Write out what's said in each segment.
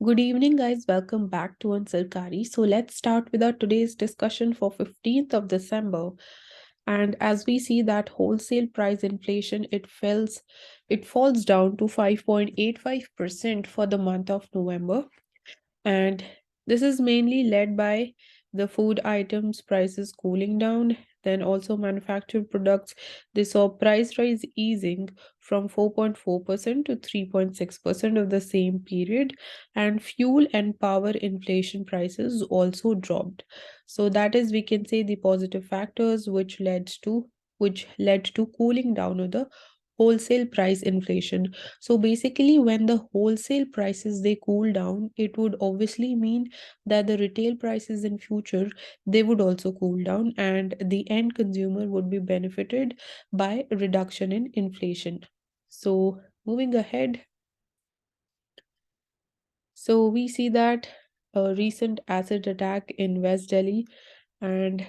Good evening, guys. Welcome back to Ansarkari. So let's start with our today's discussion for 15th of December. And as we see that wholesale price inflation, it falls down to 5.85% for the month of November. And this is mainly led by the food items prices cooling down. Then also manufactured products, they saw price rise easing from 4.4% to 3.6% of the same period. And fuel and power inflation prices also dropped. So that is, we can say, the positive factors which led to cooling down of the wholesale price inflation. So basically, when the wholesale prices they cool down, it would obviously mean that the retail prices in future they would also cool down, and the end consumer would be benefited by reduction in inflation. So moving ahead, so we see that a recent acid attack in West Delhi, and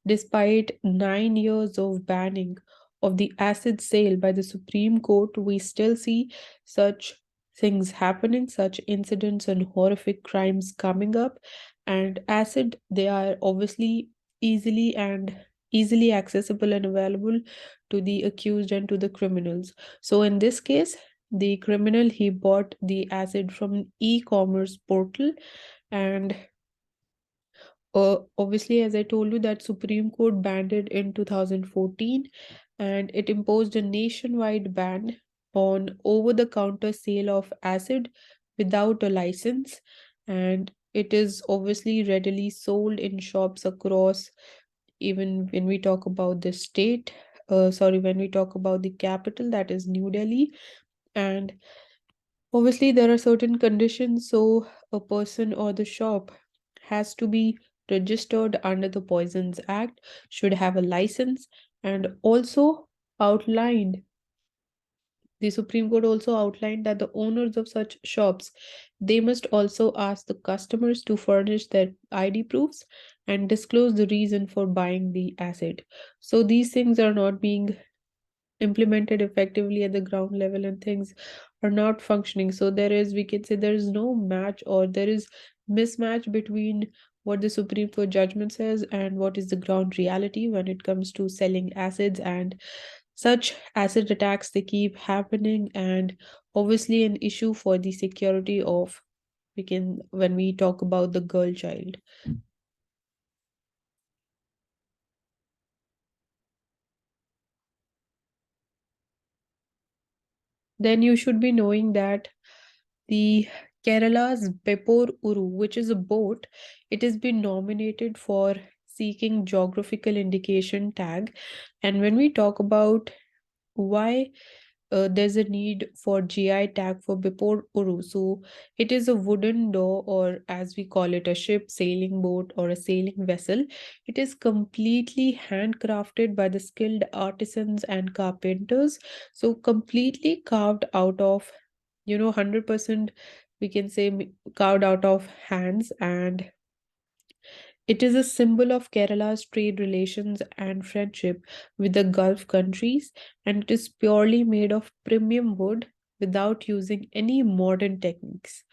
despite 9 years of banning of the acid sale by the Supreme Court, we still see such things happening, such incidents and horrific crimes coming up. And acid, they are obviously easily accessible and available to the accused and to the criminals. So in this case, the criminal he bought the acid from an e-commerce portal, and obviously, as I told you, that Supreme Court banned it in 2014, and it imposed a nationwide ban on over-the-counter sale of acid without a license, and it is obviously readily sold in shops across, even when we talk about the state, when we talk about the capital, that is New Delhi. And obviously, there are certain conditions, so a person or the shop has to be registered under the Poisons Act, should have a license, and also outlined. The Supreme Court also outlined that the owners of such shops they must also ask the customers to furnish their ID proofs and disclose the reason for buying the acid. So these things are not being implemented effectively at the ground level, and things are not functioning. So there is, we can say, there is no match, or there is mismatch between what the Supreme Court judgment says and what is the ground reality when it comes to selling acids. And such acid attacks they keep happening, and obviously an issue for the security of, we can, when we talk about the girl child. Then you should be knowing that the Kerala's Bepor Uru, which is a boat, it has been nominated for seeking geographical indication tag. And when we talk about why there's a need for GI tag for Bipor Uru. So it is a wooden door, or as we call it, a ship, sailing boat, or a sailing vessel. It is completely handcrafted by the skilled artisans and carpenters. So completely carved out of, 100%, we can say, carved out of hands, and it is a symbol of Kerala's trade relations and friendship with the Gulf countries, and it is purely made of premium wood without using any modern techniques.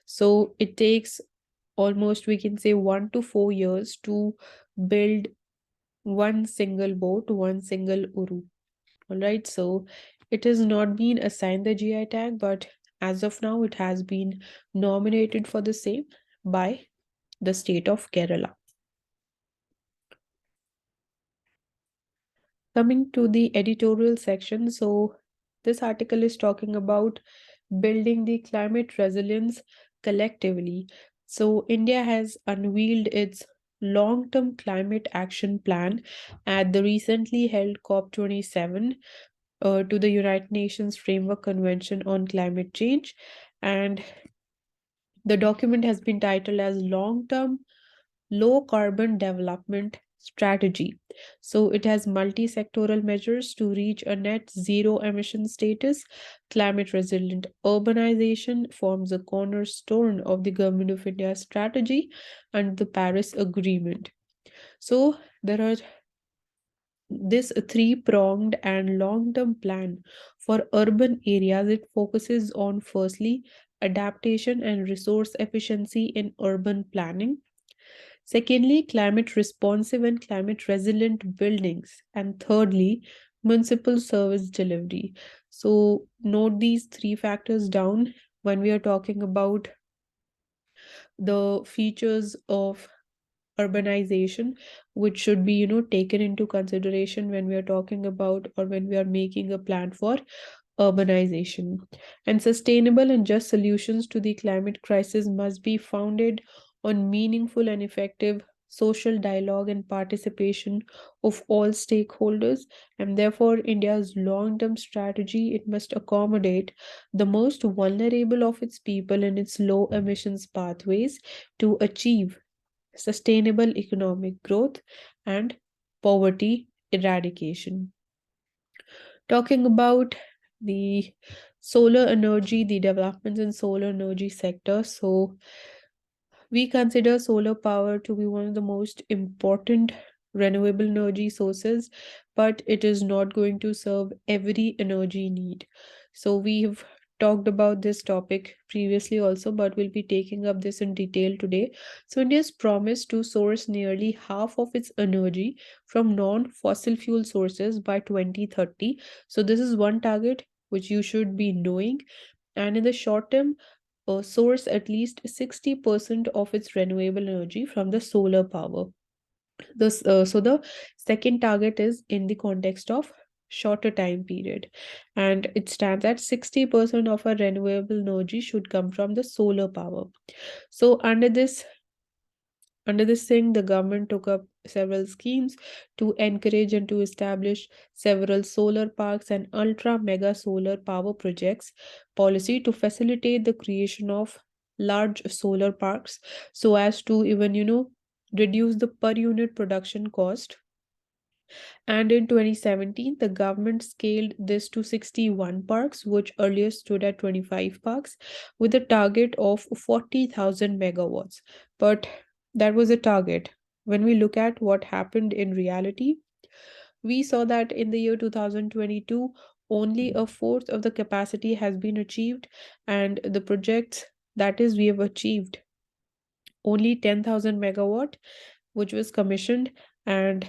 So it takes almost, we can say, 1 to 4 years to build one single boat, one single uru. All right, so it has not been assigned the GI tag, but as of now, it has been nominated for the same by the state of Kerala. Coming to the editorial section, so this article is talking about building the climate resilience collectively. So India has unveiled its long-term climate action plan at the recently held COP27 to the United Nations Framework Convention on Climate Change. And the document has been titled as Long-Term Low Carbon Development Strategy. So it has multi-sectoral measures to reach a net zero emission status. Climate resilient urbanization forms a cornerstone of the Government of India's strategy and the Paris Agreement. So there are This three-pronged and long-term plan for urban areas, it focuses on firstly adaptation and resource efficiency in urban planning. Secondly, climate responsive and climate resilient buildings. And thirdly, municipal service delivery. So note these three factors down when we are talking about the features of urbanization, which should be taken into consideration when we are talking about or when we are making a plan for urbanization. And sustainable and just solutions to the climate crisis must be founded on meaningful and effective social dialogue and participation of all stakeholders. And therefore, India's long-term strategy, it must accommodate the most vulnerable of its people in its low emissions pathways to achieve sustainable economic growth and poverty eradication. Talking about the solar energy, the developments in solar energy sector. So we consider solar power to be one of the most important renewable energy sources, but it is not going to serve every energy need. So we have talked about this topic previously also, but we'll be taking up this in detail today. So India's promised to source nearly half of its energy from non-fossil fuel sources by 2030. So this is one target which you should be knowing. And in the short term, source at least 60% of its renewable energy from the solar power. So the second target is in the context of shorter time period, and it stands at 60% of our renewable energy should come from the solar power. So under this thing, the government took up several schemes to encourage and to establish several solar parks and ultra mega solar power projects policy to facilitate the creation of large solar parks so as to even, reduce the per unit production cost. And in 2017, the government scaled this to 61 parks, which earlier stood at 25 parks, with a target of 40,000 megawatts. But that was a target. When we look at what happened in reality, we saw that in the year 2022, only a fourth of the capacity has been achieved, and the projects that is, we have achieved only 10,000 megawatt, which was commissioned. And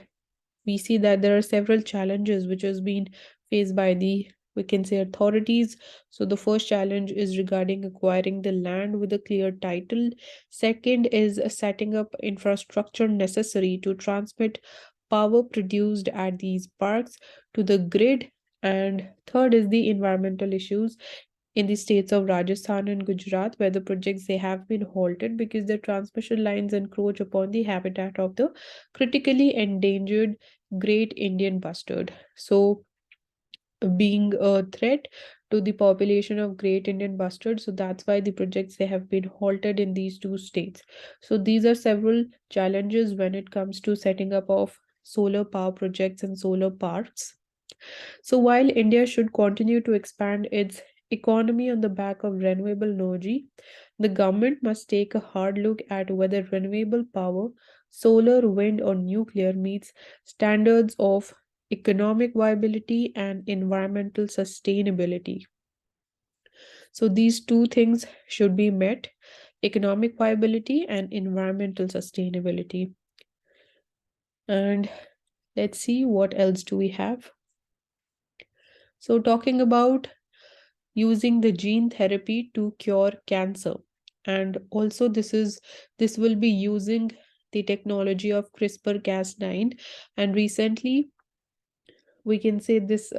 we see that there are several challenges which has been faced by the, we can say, authorities. So the first challenge is regarding acquiring the land with a clear title. Second is setting up infrastructure necessary to transmit power produced at these parks to the grid. And third is the environmental issues in the states of Rajasthan and Gujarat, where the projects they have been halted because the transmission lines encroach upon the habitat of the critically endangered great Indian bustard. So, being a threat to the population of great Indian bustard, so that's why the projects they have been halted in these two states. So these are several challenges when it comes to setting up of solar power projects and solar parks. So while India should continue to expand its economy on the back of renewable energy, the government must take a hard look at whether renewable power, solar, wind, or nuclear meets standards of economic viability and environmental sustainability. So these two things should be met: economic viability and environmental sustainability. And let's see what else do we have. So talking about using the gene therapy to cure cancer, and also this will be using the technology of CRISPR-Cas9. And recently we can say this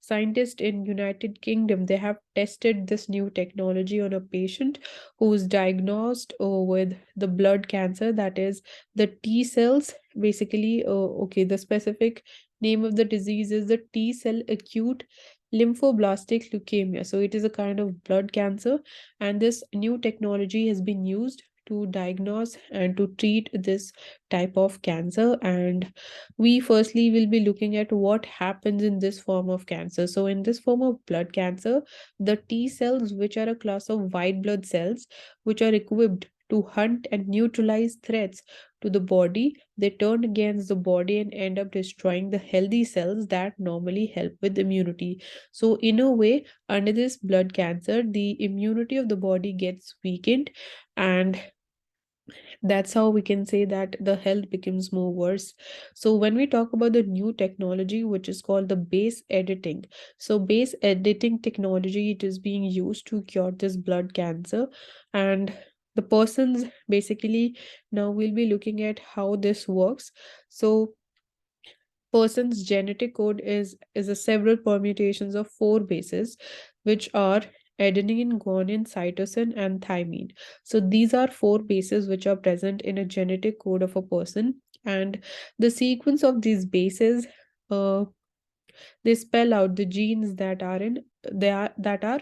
scientist in United Kingdom, they have tested this new technology on a patient who is diagnosed with the blood cancer, that is the T cells. Basically, okay, the specific name of the disease is the T cell acute lymphoblastic leukemia. So it is a kind of blood cancer, and this new technology has been used to diagnose and to treat this type of cancer. And we firstly will be looking at what happens in this form of cancer. So in this form of blood cancer, the T cells, which are a class of white blood cells, which are equipped to hunt and neutralize threats to the body. They turn against the body and end up destroying the healthy cells that normally help with immunity. So, in a way, under this blood cancer, the immunity of the body gets weakened, and that's how we can say that the health becomes more worse. So when we talk about the new technology, which is called the base editing, so base editing technology, it is being used to cure this blood cancer. And the persons, basically, now we'll be looking at how this works. So person's genetic code is a several permutations of four bases, which are adenine, guanine, cytosine, and thymine. So these are four bases which are present in a genetic code of a person, and the sequence of these bases, uh, they spell out the genes that are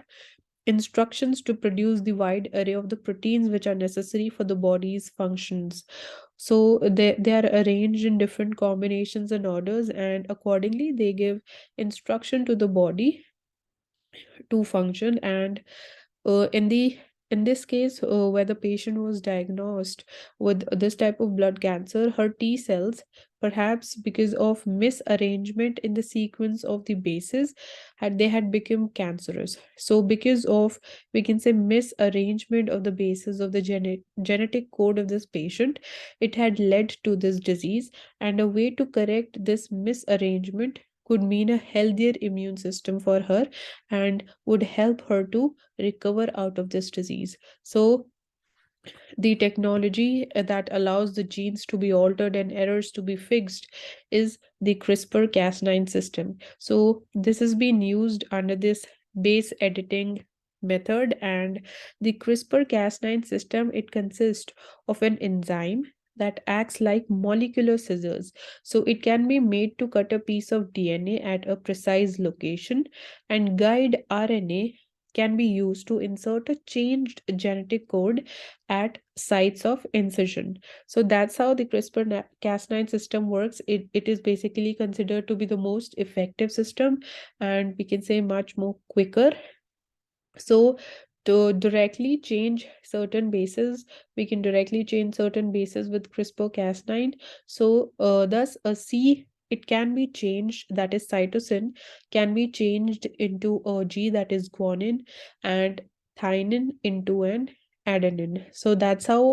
instructions to produce the wide array of the proteins which are necessary for the body's functions. So they are arranged in different combinations and orders, and accordingly they give instruction to the body to function. And in the in this case, where the patient was diagnosed with this type of blood cancer, her T cells, perhaps because of misarrangement in the sequence of the bases, had become cancerous. So because of, we can say, misarrangement of the bases of the genetic code of this patient, it had led to this disease. And a way to correct this misarrangement could mean a healthier immune system for her and would help her to recover out of this disease. So the technology that allows the genes to be altered and errors to be fixed is the CRISPR-Cas9 system. So this has been used under this base editing method, and the CRISPR-Cas9 system, it consists of an enzyme that acts like molecular scissors. So it can be made to cut a piece of DNA at a precise location, and guide RNA can be used to insert a changed genetic code at sites of incision. So that's how the CRISPR-Cas9 system works. It is basically considered to be the most effective system, and we can say much more quicker. So to directly change certain bases, we can directly change certain bases with CRISPR-Cas9. So thus a C, it can be changed, that is cytosine, can be changed into a G, that is guanine, and thymine into an adenine. So that's how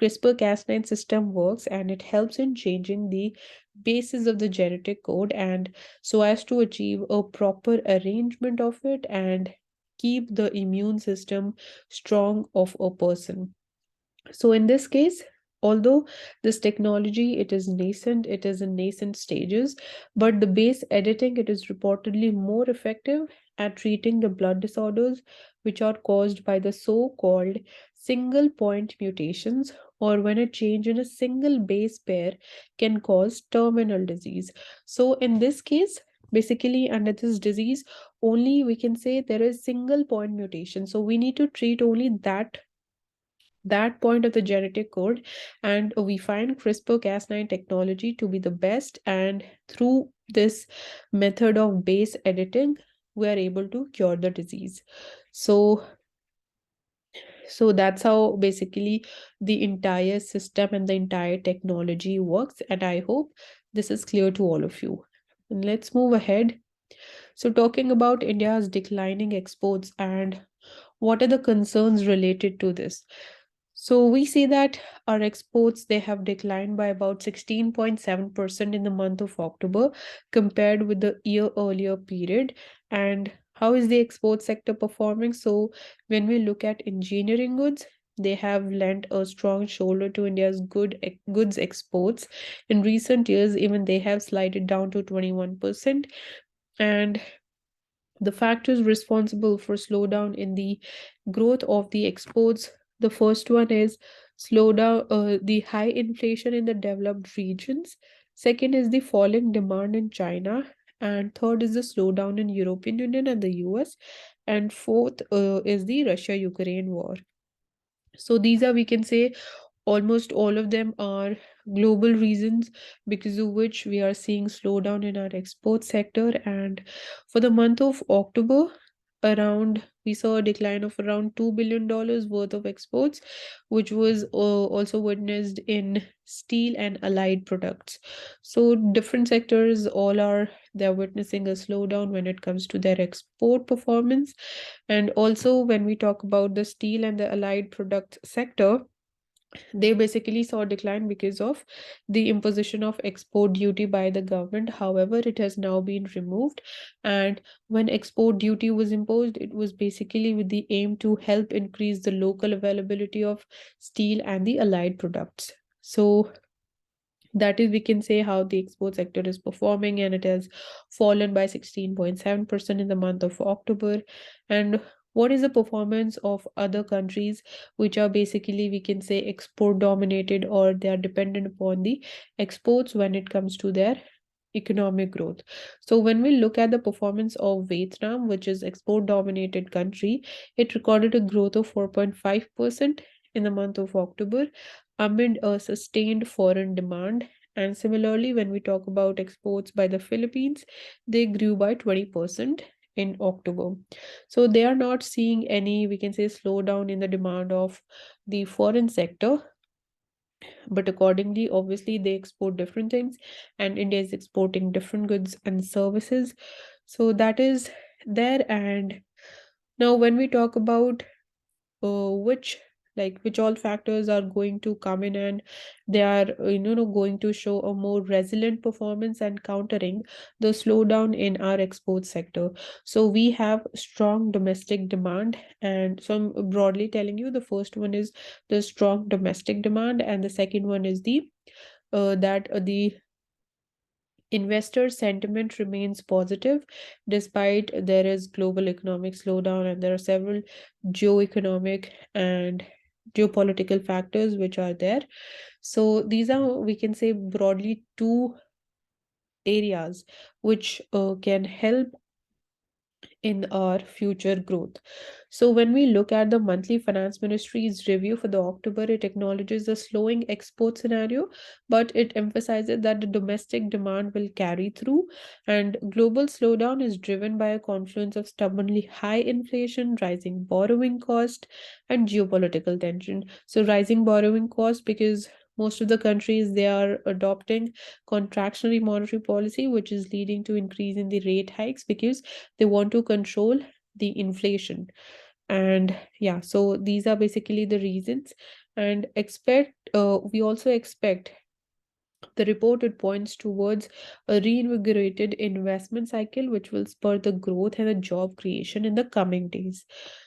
CRISPR-Cas9 system works, and it helps in changing the bases of the genetic code, and so as to achieve a proper arrangement of it and keep the immune system strong of a person. So in this case, although this technology, it is nascent, it is in nascent stages, but the base editing, it is reportedly more effective at treating the blood disorders which are caused by the so-called single point mutations, or when a change in a single base pair can cause terminal disease. So in this case, basically under this disease, only we can say there is single point mutation. So we need to treat only that point of the genetic code, and we find CRISPR-Cas9 technology to be the best, and through this method of base editing, we are able to cure the disease. So that's how basically the entire system and the entire technology works, and I hope this is clear to all of you. And let's move ahead. So talking about India's declining exports and what are the concerns related to this? So we see that our exports, they have declined by about 16.7% in the month of October compared with the year earlier period. And how is the export sector performing? So when we look at engineering goods, they have lent a strong shoulder to India's goods exports. In recent years, even they have slided down to 21%. And the factors responsible for slowdown in the growth of the exports, the first one is slowdown, the high inflation in the developed regions. Second is the falling demand in China, and third is the slowdown in European Union and the US, and fourth is the Russia Ukraine war. So these are, we can say, almost all of them are global reasons because of which we are seeing slowdown in our export sector. And for the month of October, we saw a decline of around $2 billion worth of exports, which was also witnessed in steel and allied products. So different sectors they're witnessing a slowdown when it comes to their export performance. And also when we talk about the steel and the allied product sector, they basically saw a decline because of the imposition of export duty by the government. However, it has now been removed. And when export duty was imposed, it was basically with the aim to help increase the local availability of steel and the allied products. So that is, we can say, how the export sector is performing, and it has fallen by 16.7% in the month of October. And what is the performance of other countries which are basically, we can say, export dominated, or they are dependent upon the exports when it comes to their economic growth? So when we look at the performance of Vietnam, which is export dominated country, it recorded a growth of 4.5% in the month of October amid a sustained foreign demand. And similarly, when we talk about exports by the Philippines, they grew by 20% in October. So they are not seeing any, we can say, slowdown in the demand of the foreign sector, but accordingly, obviously, they export different things, and India is exporting different goods and services. So that is there. And now, when we talk about which which all factors are going to come in, and they are going to show a more resilient performance and countering the slowdown in our export sector. So we have strong domestic demand, and so I'm broadly telling you, the first one is the strong domestic demand, and the second one is the investor sentiment remains positive despite there is global economic slowdown, and there are several geoeconomic and geopolitical factors which are there. So these are, we can say, broadly two areas which can help in our future growth. So when we look at the monthly finance ministry's review for the October, it acknowledges the slowing export scenario, but it emphasizes that the domestic demand will carry through, and global slowdown is driven by a confluence of stubbornly high inflation, rising borrowing cost, and geopolitical tension. So rising borrowing cost because most of the countries, they are adopting contractionary monetary policy, which is leading to increase in the rate hikes because they want to control the inflation. And yeah, so these are basically the reasons. And we also expect the report, it points towards a reinvigorated investment cycle, which will spur the growth and the job creation in the coming days.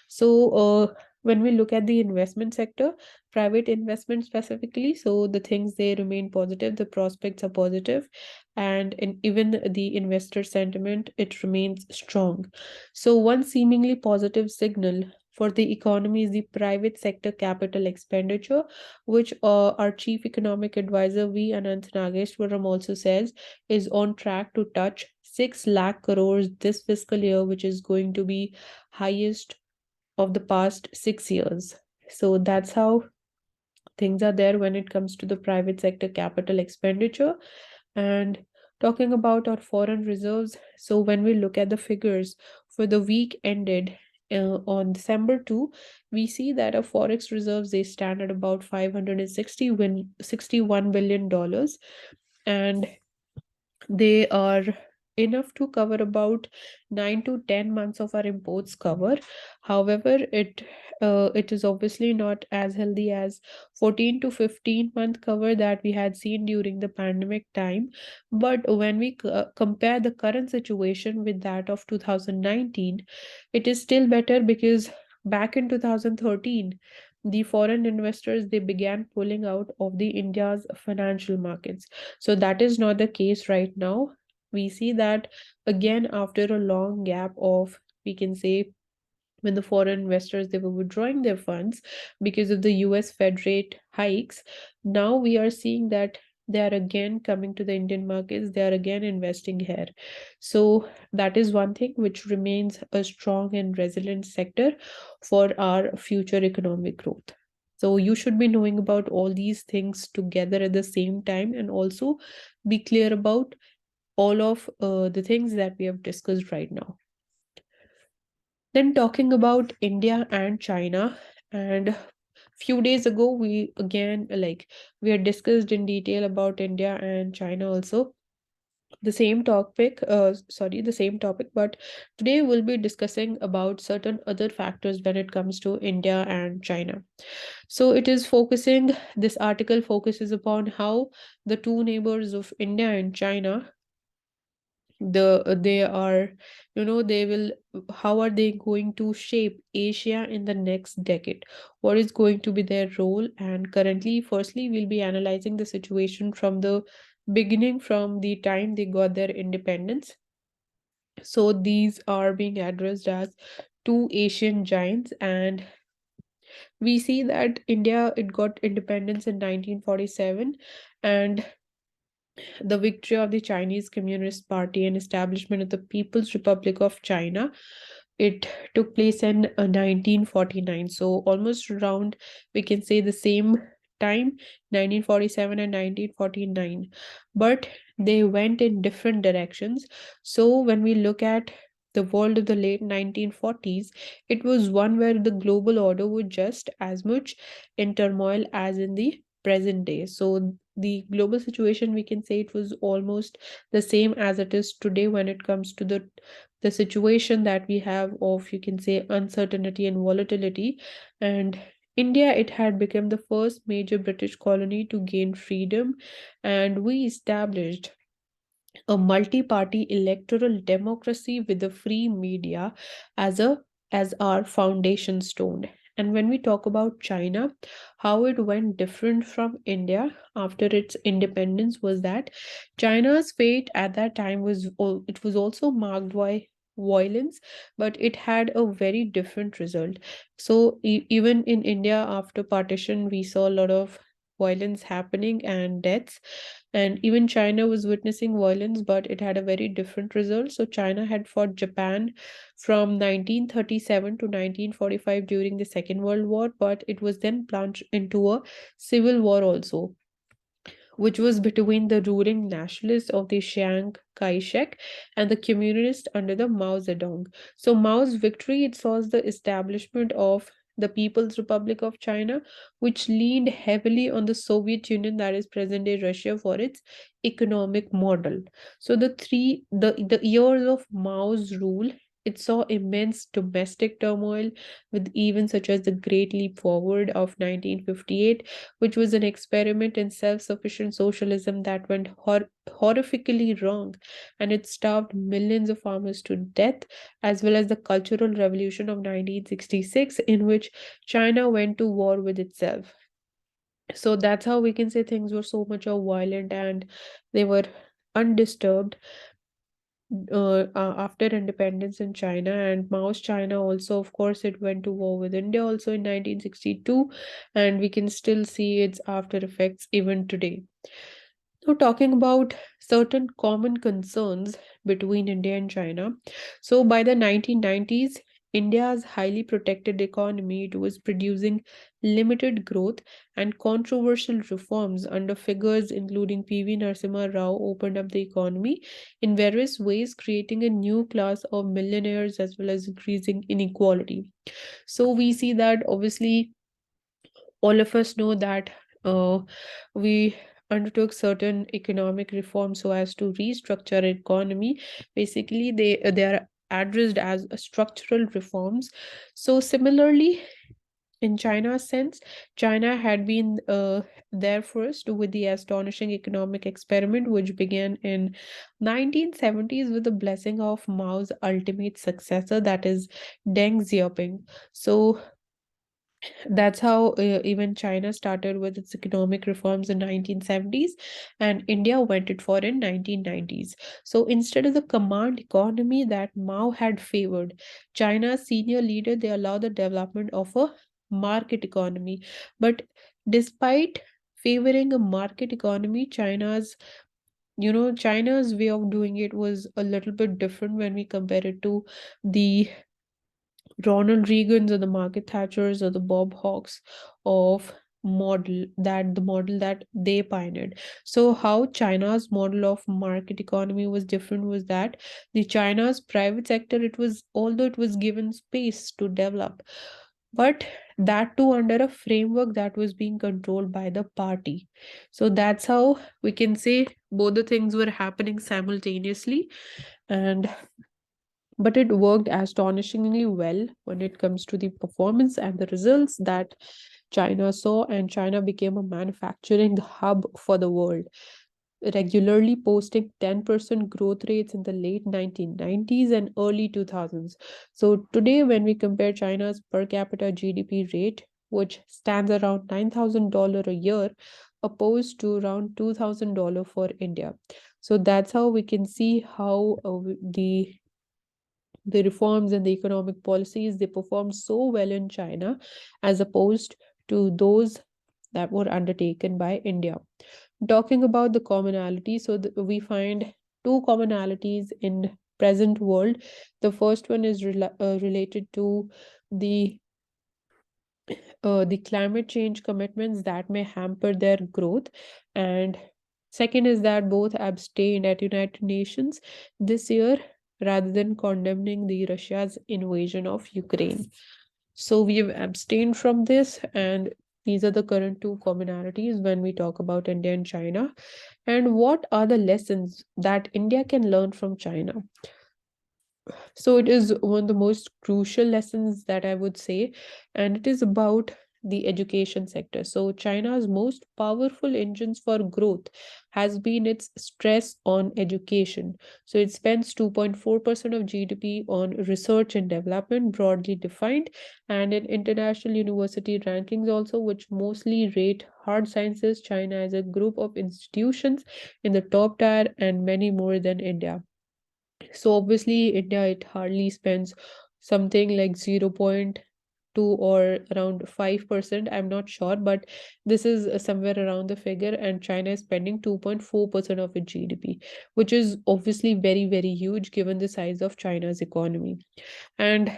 So, when we look at the investment sector, private investment specifically, so the things, they remain positive, the prospects are positive, and even the investor sentiment, it remains strong. So, one seemingly positive signal for the economy is the private sector capital expenditure, which our chief economic advisor V. Anant Nageshwaram also says is on track to touch 6 lakh crores this fiscal year, which is going to be highest of the past 6 years. So that's how things are there when it comes to the private sector capital expenditure. And talking about our foreign reserves, so when we look at the figures for the week ended on December 2, we see that our forex reserves, they stand at about 561 billion dollars, and they are enough to cover about 9 to 10 months of our imports cover. However, it is obviously not as healthy as 14 to 15-month cover that we had seen during the pandemic time. But when we compare the current situation with that of 2019, it is still better because back in 2013, the foreign investors, they began pulling out of the India's financial markets. So that is not the case right now. We see that again after a long gap of, we can say, when the foreign investors, they were withdrawing their funds because of the US Fed rate hikes. Now we are seeing that they are again coming to the Indian markets, they are again investing here. So that is one thing which remains a strong and resilient sector for our future economic growth. So you should be knowing about all these things together at the same time, and also be clear about all of the things that we have discussed right now. Then talking about India and China, and few days ago we again we had discussed in detail about India and China also. The same topic, but today we'll be discussing about certain other factors when it comes to India and China. So this article focuses upon how the two neighbors of India and China, they are, they will, how are they going to shape Asia in the next decade? What is going to be their role? And currently, firstly, we'll be analyzing the situation from the beginning, from the time they got their independence. So these are being addressed as two Asian giants, and we see that India, it got independence in 1947, and the victory of the Chinese Communist Party and establishment of the People's Republic of China, it took place in 1949. So almost around, we can say, the same time, 1947 and 1949. But they went in different directions. So when we look at the world of the late 1940s, it was one where the global order was just as much in turmoil as in the present day. So the global situation, we can say, it was almost the same as it is today when it comes to the situation that we have of, you can say, uncertainty and volatility. And India, it had become the first major British colony to gain freedom, and we established a multi-party electoral democracy with a free media as a as our foundation stone. And when we talk about China, how it went different from India after its independence was that China's fate at that time it was also marked by violence, but it had a very different result. So even in India after partition, we saw a lot of violence happening and deaths, and even China was witnessing violence, but it had a very different result. So China had fought Japan from 1937 to 1945 during the Second World War, but it was then plunged into a civil war also, which was between the ruling nationalists of the Chiang Kai-shek and the communists under the Mao Zedong. So Mao's victory, it saw the establishment of the People's Republic of China, which leaned heavily on the Soviet Union, that is present-day Russia, for its economic model. So the years of Mao's rule, it saw immense domestic turmoil with events such as the Great Leap Forward of 1958, which was an experiment in self sufficient socialism that went horrifically wrong, and it starved millions of farmers to death, as well as the Cultural Revolution of 1966, in which China went to war with itself. So that's how we can say things were so much of violent, and they were undisturbed after independence in China. And Mao's China also, of course, it went to war with India also in 1962, and we can still see its after effects even today. So, talking about certain common concerns between India and China. So, by the 1990s, India's highly protected economy, it was producing limited growth, and controversial reforms under figures including PV Narasimha Rao opened up the economy in various ways, creating a new class of millionaires as well as increasing inequality. So, we see that obviously all of us know that we undertook certain economic reforms so as to restructure economy. Basically, they are addressed as structural reforms. So similarly, in China's sense, China had been there first with the astonishing economic experiment, which began in 1970s with the blessing of Mao's ultimate successor, that is Deng Xiaoping. So that's how even China started with its economic reforms in 1970s, and India went it for in 1990s. So instead of the command economy that Mao had favored, China's senior leader, they allowed the development of a market economy. But despite favoring a market economy, China's way of doing it was a little bit different when we compare it to the Ronald Reagans or the Margaret Thatchers or the Bob Hawkes of model that they pioneered. So how China's model of market economy was different was that the China's private sector, it was, although it was given space to develop, but that too under a framework that was being controlled by the party. So that's how we can say both the things were happening simultaneously, and but it worked astonishingly well when it comes to the performance and the results that China saw, and China became a manufacturing hub for the world, regularly posting 10% growth rates in the late 1990s and early 2000s. So today, when we compare China's per capita GDP rate, which stands around $9,000 a year, opposed to around $2,000 for India. So that's how we can see how the reforms and the economic policies, they performed so well in China as opposed to those that were undertaken by India. Talking about the commonality, so we find two commonalities in present world. The first one is related to the the climate change commitments that may hamper their growth, and second is that both abstained at United Nations this year rather than condemning the Russia's invasion of Ukraine. So we have abstained from this, and these are the current two commonalities when we talk about India and China. And what are the lessons that India can learn from China? So it is one of the most crucial lessons that I would say, and it is about the education sector. So China's most powerful engines for growth has been its stress on education. So it spends 2.4% of GDP on research and development, broadly defined, and in international university rankings also, which mostly rate hard sciences, China as a group of institutions in the top tier and many more than India. So obviously, India, it hardly spends something like 0.2 or around 5%. I'm not sure, but this is somewhere around the figure. And China is spending 2.4% of its GDP, which is obviously very, very huge given the size of China's economy. And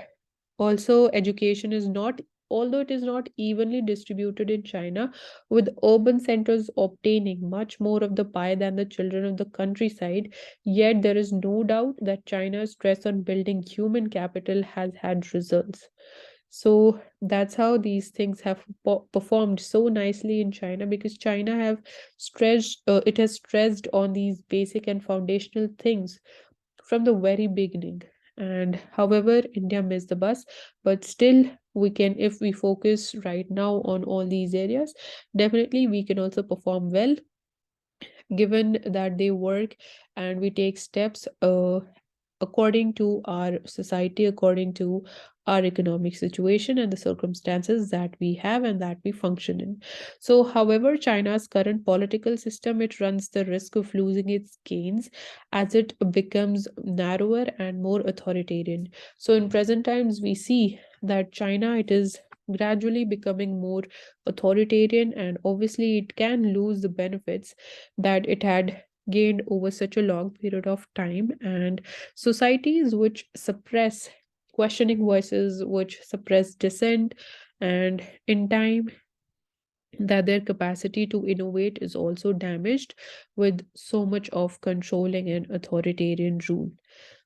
also, education is not, although it is not evenly distributed in China, with urban centers obtaining much more of the pie than the children of the countryside, yet there is no doubt that China's stress on building human capital has had results. So that's how these things have performed so nicely in China, because China have it has stressed on these basic and foundational things from the very beginning. And however, India missed the bus, but still we can, if we focus right now on all these areas, definitely we can also perform well given that they work and we take steps according to our society, according to our economic situation and the circumstances that we have and that we function in. So, however, China's current political system, it runs the risk of losing its gains as it becomes narrower and more authoritarian. So, in present times, we see that China, it is gradually becoming more authoritarian, and obviously it can lose the benefits that it had gained over such a long period of time. And societies which suppress questioning voices, which suppress dissent, and in time that their capacity to innovate is also damaged with so much of controlling and authoritarian rule.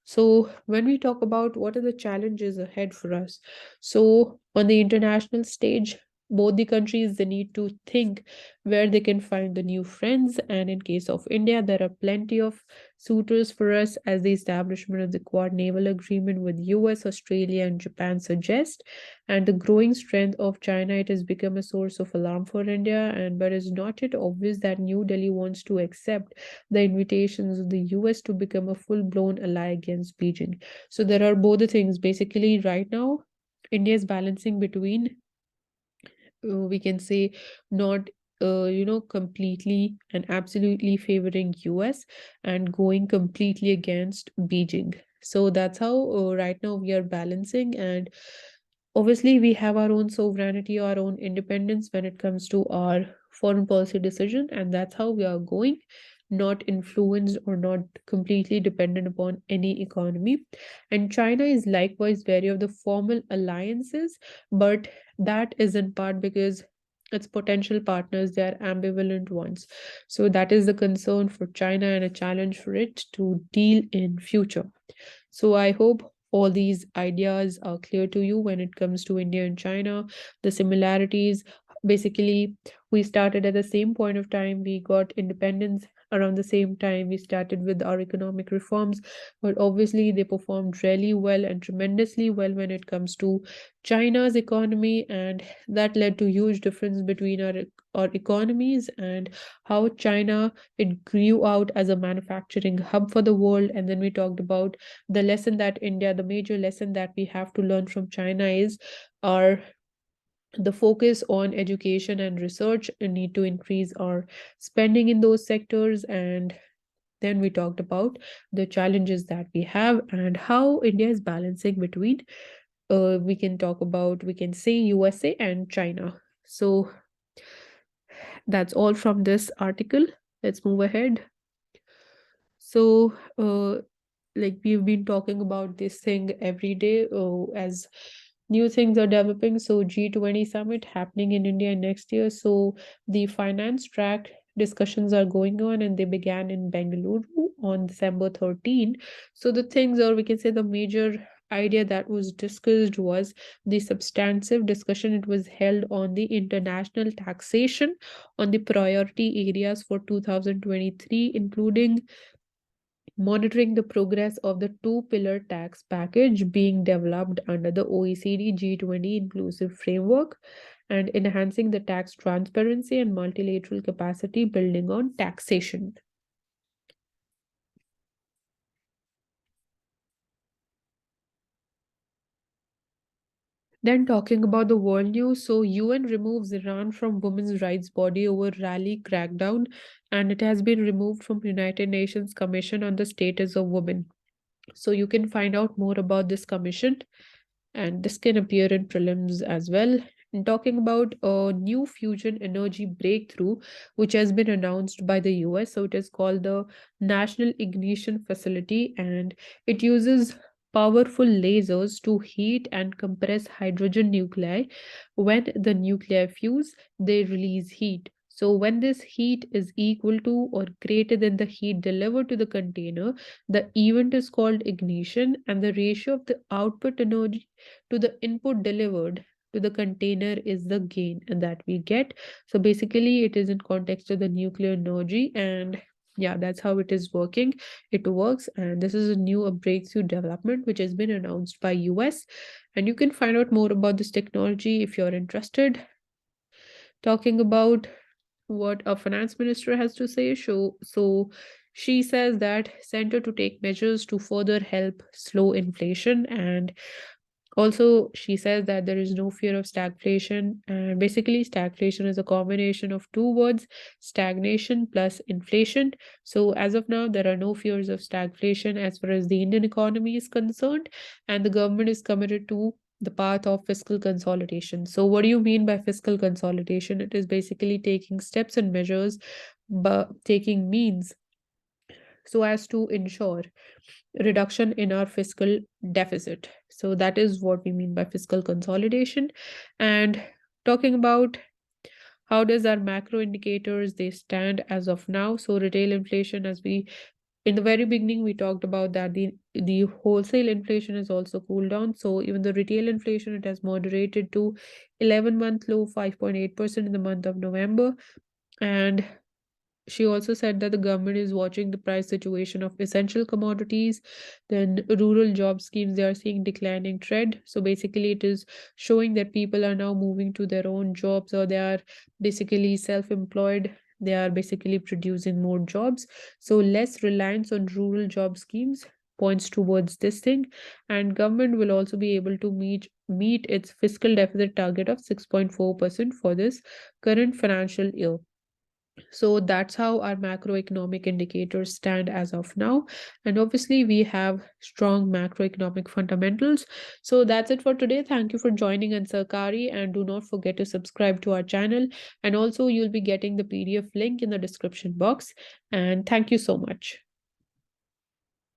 So, when we talk about what are the challenges ahead for us, so on the international stage, both the countries, they need to think where they can find the new friends. And in case of India, there are plenty of suitors for us, as the establishment of the Quad Naval Agreement with US, Australia, and Japan suggest. And the growing strength of China, it has become a source of alarm for India. And but it's not yet obvious that New Delhi wants to accept the invitations of the US to become a full-blown ally against Beijing. So there are both the things. Basically, right now, India is balancing between, we can say, not completely and absolutely favoring US and going completely against Beijing. So that's how right now we are balancing. And obviously, we have our own sovereignty, our own independence when it comes to our foreign policy decision, and that's how we are going, not influenced or not completely dependent upon any economy. And China is likewise wary of the formal alliances, but that is in part because its potential partners, they are ambivalent ones. So that is the concern for China and a challenge for it to deal in future. So I hope all these ideas are clear to you when it comes to India and China, the similarities. Basically, we started at the same point of time, we got independence around the same time, we started with our economic reforms, but obviously they performed really well and tremendously well when it comes to China's economy, and that led to huge difference between our economies, and how China, it grew out as a manufacturing hub for the world. And then we talked about the lesson that India, the major lesson that we have to learn from China is our the focus on education and research, and need to increase our spending in those sectors. And then we talked about the challenges that we have and how India is balancing between, we can talk about, we can say USA and China. So that's all from this article. Let's move ahead. So, like we've been talking about this thing every day, as new things are developing. So G20 summit happening in India next year. So the finance track discussions are going on, and they began in Bengaluru on December 13. So the things, or we can say the major idea that was discussed was the substantive discussion. It was held on the international taxation on the priority areas for 2023, including monitoring the progress of the two-pillar tax package being developed under the OECD G20 inclusive framework, and enhancing the tax transparency and multilateral capacity building on taxation. Then talking about the world news, so UN removes Iran from women's rights body over rally crackdown, and it has been removed from United Nations Commission on the Status of Women. So you can find out more about this commission, and this can appear in prelims as well. And talking about a new fusion energy breakthrough, which has been announced by the US. So it is called the National Ignition Facility, and it uses powerful lasers to heat and compress hydrogen nuclei. When the nuclei fuse, they release heat. So when this heat is equal to or greater than the heat delivered to the container, the event is called ignition, and the ratio of the output energy to the input delivered to the container is the gain that we get. So basically, it is in context of the nuclear energy, and yeah, that's how it is working. It works, and this is a new breakthrough development which has been announced by US. And you can find out more about this technology if you're interested. Talking about what a finance minister has to say. So she says that center to take measures to further help slow inflation, and also she says that there is no fear of stagflation. And basically, stagflation is a combination of two words: stagnation plus inflation. So as of now, there are no fears of stagflation as far as the Indian economy is concerned, and the government is committed to the path of fiscal consolidation. So what do you mean by fiscal consolidation? It is basically taking steps and measures, but taking means so as to ensure reduction in our fiscal deficit. So that is what we mean by fiscal consolidation. And talking about how does our macro indicators they stand as of now. So retail inflation, as we in the very beginning we talked about that the wholesale inflation has also cooled down. So even the retail inflation, it has moderated to 11-month low 5.8% in the month of November. And she also said that the government is watching the price situation of essential commodities. Then rural job schemes, they are seeing declining trend. So basically, it is showing that people are now moving to their own jobs, or they are basically self-employed. They are basically producing more jobs. So less reliance on rural job schemes points towards this thing. And government will also be able to meet its fiscal deficit target of 6.4% for this current financial year. So that's how our macroeconomic indicators stand as of now. And obviously, we have strong macroeconomic fundamentals. So that's it for today. Thank you for joining Ansarkari, and do not forget to subscribe to our channel. And also, you'll be getting the PDF link in the description box. And thank you so much.